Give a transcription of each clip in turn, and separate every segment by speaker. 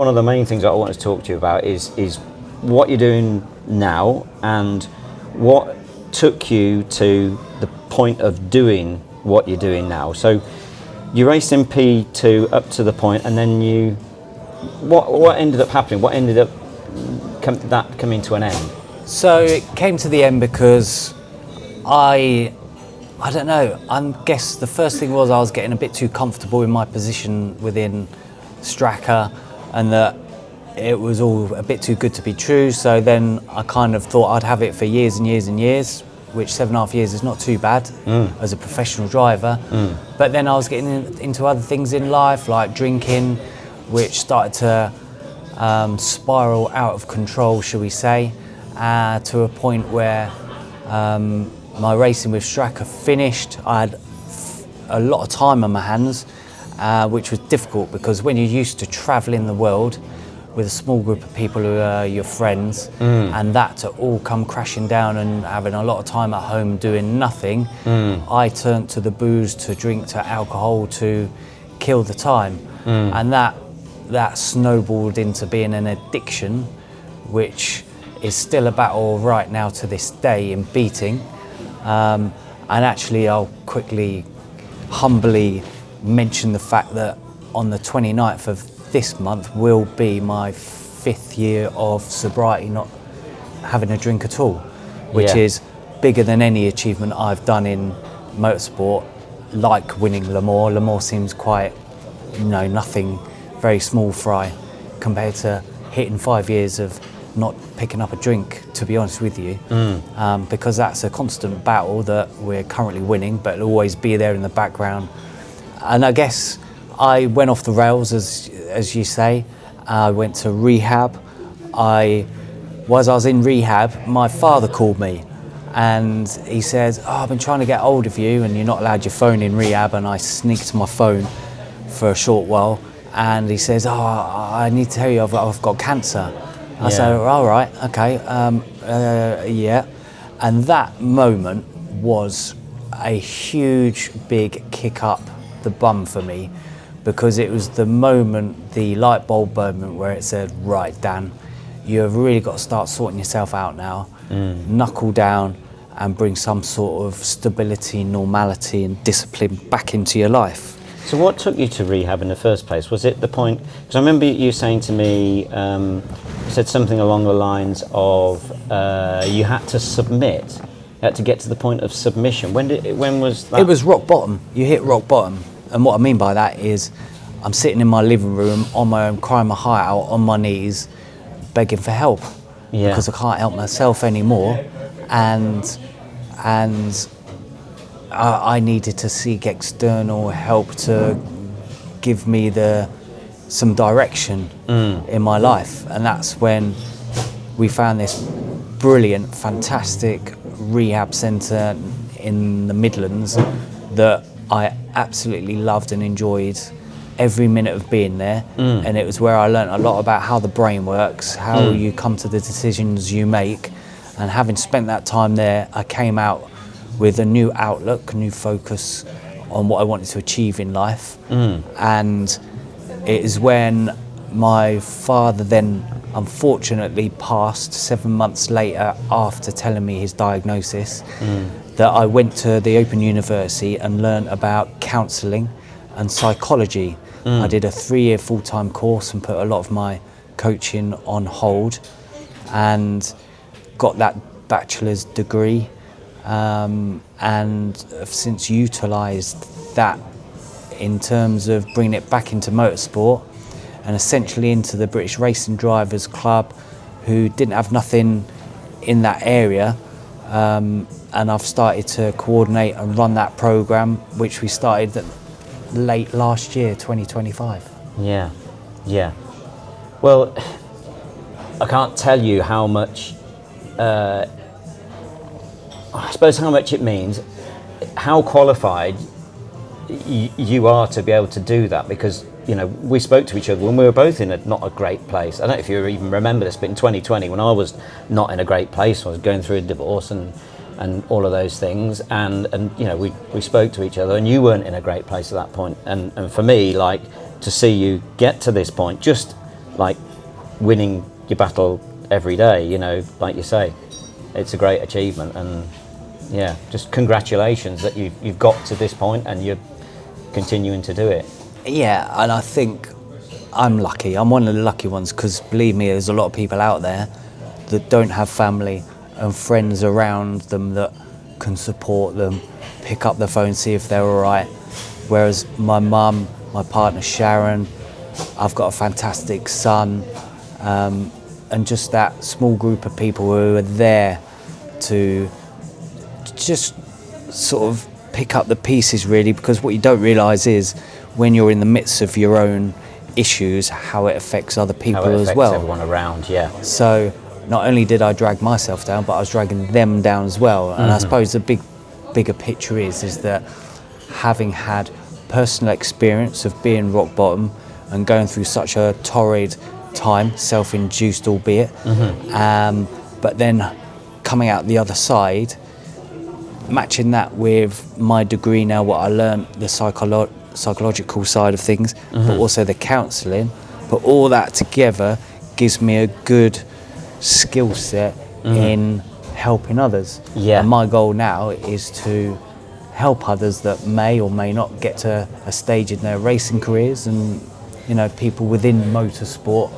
Speaker 1: One of the main things that I want to talk to you about is what you're doing now and what took you to the point of doing what you're doing now. So you raced in P2 up to the point, and then what ended up happening? What ended up coming to an end?
Speaker 2: So it came to the end because I don't know, I guess the first thing was I was getting a bit too comfortable in my position within Straka, and that it was all a bit too good to be true. So then I kind of thought I'd have it for years and years and years, which 7.5 years is not too bad as a professional driver. But then I was getting into other things in life, like drinking, which started to spiral out of control, shall we say, to a point where my racing with Straka finished. I had a lot of time on my hands, which was difficult because when you're used to travelling the world with a small group of people who are your friends, and that to all come crashing down and having a lot of time at home doing nothing, I turned to the booze, to drink, to alcohol to kill the time. And that snowballed into being an addiction, which is still a battle right now to this day in beating. And actually I'll quickly, humbly mention the fact that on the 29th of this month will be my 5th year of sobriety, not having a drink at all, which is bigger than any achievement I've done in motorsport, like winning Le Mans. Le Mans seems quite, nothing, very small fry compared to hitting 5 years of not picking up a drink, to be honest with you, because that's a constant battle that we're currently winning, but it'll always be there in the background. And I guess I went off the rails, as you say. I went to rehab. I was in rehab, my father called me and he said, I've been trying to get hold of you and you're not allowed your phone in rehab. And I sneaked my phone for a short while and he says, I need to tell you I've got cancer. I said, all right, okay, yeah. And that moment was a huge, big kick up the bum for me, because it was the moment, the light bulb moment where it said, right, Dan, you've really got to start sorting yourself out now, knuckle down and bring some sort of stability, normality and discipline back into your life.
Speaker 1: So what took you to rehab in the first place? Was it the point, because I remember you saying to me, you said something along the lines of you had to submit, you had to get to the point of submission. When was that?
Speaker 2: It was rock bottom. You hit rock bottom. And what I mean by that is I'm sitting in my living room on my own, crying my heart out on my knees, begging for help because I can't help myself anymore. And I needed to seek external help to give me some direction in my life. And that's when we found this brilliant, fantastic rehab centre in the Midlands that I absolutely loved and enjoyed every minute of being there. And it was where I learned a lot about how the brain works, how you come to the decisions you make. And having spent that time there, I came out with a new outlook, a new focus on what I wanted to achieve in life. And it is when my father then unfortunately passed 7 months later after telling me his diagnosis, that I went to the Open University and learned about counselling and psychology. I did a 3-year full-time course and put a lot of my coaching on hold and got that bachelor's degree, and have since utilised that in terms of bringing it back into motorsport and essentially into the British Racing Drivers Club, who didn't have nothing in that area. And I've started to coordinate and run that programme, which we started late last year, 2025.
Speaker 1: Yeah. Well, I can't tell you how much, I suppose how much it means, how qualified you are to be able to do that, because we spoke to each other when we were both in not a great place. I don't know if you even remember this, but in 2020, when I was not in a great place, I was going through a divorce and all of those things, and we spoke to each other, and you weren't in a great place at that point. And for me, like, to see you get to this point, just like winning your battle every day, you know, like you say. It's a great achievement, and yeah, just congratulations that you've got to this point and you're continuing to do it.
Speaker 2: Yeah, and I think I'm lucky. I'm one of the lucky ones, because believe me, there's a lot of people out there that don't have family and friends around them that can support them, pick up the phone, see if they're all right. Whereas my mum, my partner Sharon, I've got a fantastic son, and just that small group of people who are there to just sort of pick up the pieces, really, because what you don't realise is when you're in the midst of your own issues, how it affects other people as well.
Speaker 1: Everyone around, yeah.
Speaker 2: So not only did I drag myself down, but I was dragging them down as well. And I suppose the bigger picture is that having had personal experience of being rock bottom and going through such a torrid time, self-induced albeit, but then coming out the other side, matching that with my degree now, what I learned, the psychological side of things, but also the counselling, but all that together gives me a good skill set in helping others.
Speaker 1: Yeah.
Speaker 2: And my goal now is to help others that may or may not get to a stage in their racing careers, and you know, people within motorsport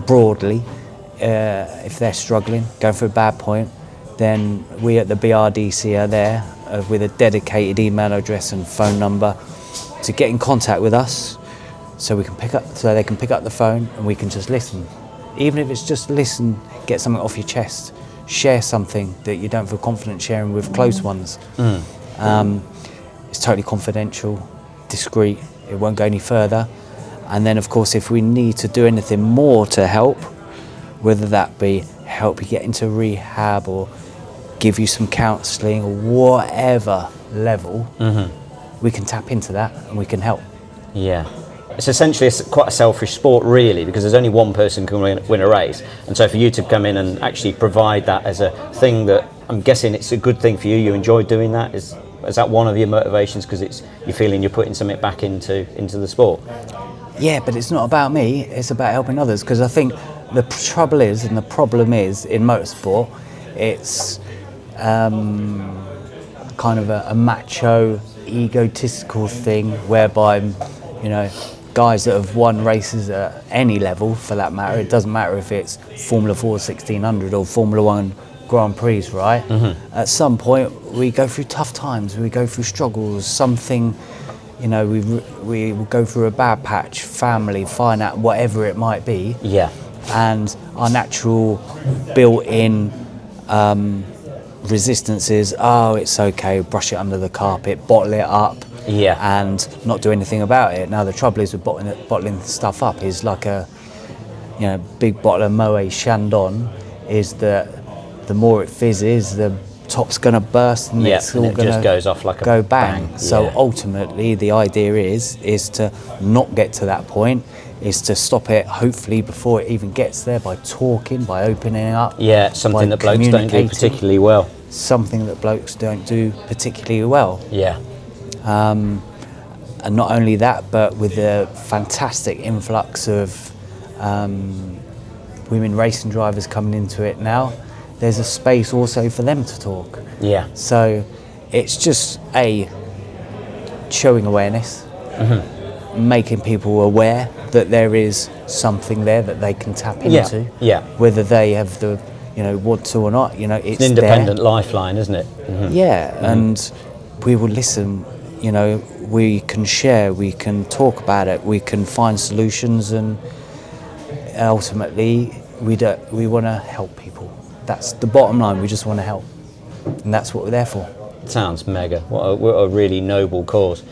Speaker 2: broadly, if they're struggling, going through a bad point, then we at the BRDC are there with a dedicated email address and phone number to get in contact with us, so they can pick up the phone and we can just listen. Even if it's just listen, get something off your chest, share something that you don't feel confident sharing with close ones. It's totally confidential, discreet, it won't go any further. And then of course, if we need to do anything more to help, whether that be help you get into rehab or give you some counselling or whatever level, we can tap into that and we can help.
Speaker 1: Yeah. It's essentially quite a selfish sport, really, because there's only one person can win a race. And so for you to come in and actually provide that as a thing that, I'm guessing it's a good thing for you, you enjoy doing that, is that one of your motivations, because you're feeling you're putting something back into the sport?
Speaker 2: Yeah, but it's not about me, it's about helping others, because I think the trouble is, and the problem is, in motorsport, it's kind of a macho, egotistical thing, whereby, you know, guys that have won races at any level, for that matter, it doesn't matter if it's Formula 4 1600 or Formula 1 Grand Prix, right? At some point we go through tough times, we go through struggles, something, you know, we will go through a bad patch, family, finance, whatever it might be.
Speaker 1: Yeah.
Speaker 2: And our natural built-in resistance is, oh, it's okay, brush it under the carpet, bottle it up, and not do anything about it. Now the trouble is with bottling stuff up is like a, you know, big bottle of Moet Chandon, is that the more it fizzes, the top's going to burst, and it's all going to
Speaker 1: just goes off like a
Speaker 2: go bang. So
Speaker 1: Yeah.
Speaker 2: ultimately the idea is to not get to that point, is to stop it hopefully before it even gets there, by talking, by opening up.
Speaker 1: Yeah, something that blokes don't do particularly well.
Speaker 2: Something that blokes don't do particularly well.
Speaker 1: Yeah.
Speaker 2: And not only that, but with the fantastic influx of women racing drivers coming into it now, there's a space also for them to talk.
Speaker 1: Yeah.
Speaker 2: So it's just showing awareness, making people aware that there is something there that they can tap into.
Speaker 1: Yeah.
Speaker 2: Whether they have the, you know, want to or not, you know, it's
Speaker 1: an independent
Speaker 2: there.
Speaker 1: lifeline, isn't it?
Speaker 2: Yeah, and we will listen, you know, we can share, we can talk about it, we can find solutions, and ultimately we want to help people. That's the bottom line, we just want to help, and that's what we're there for.
Speaker 1: Sounds mega. What a really noble cause.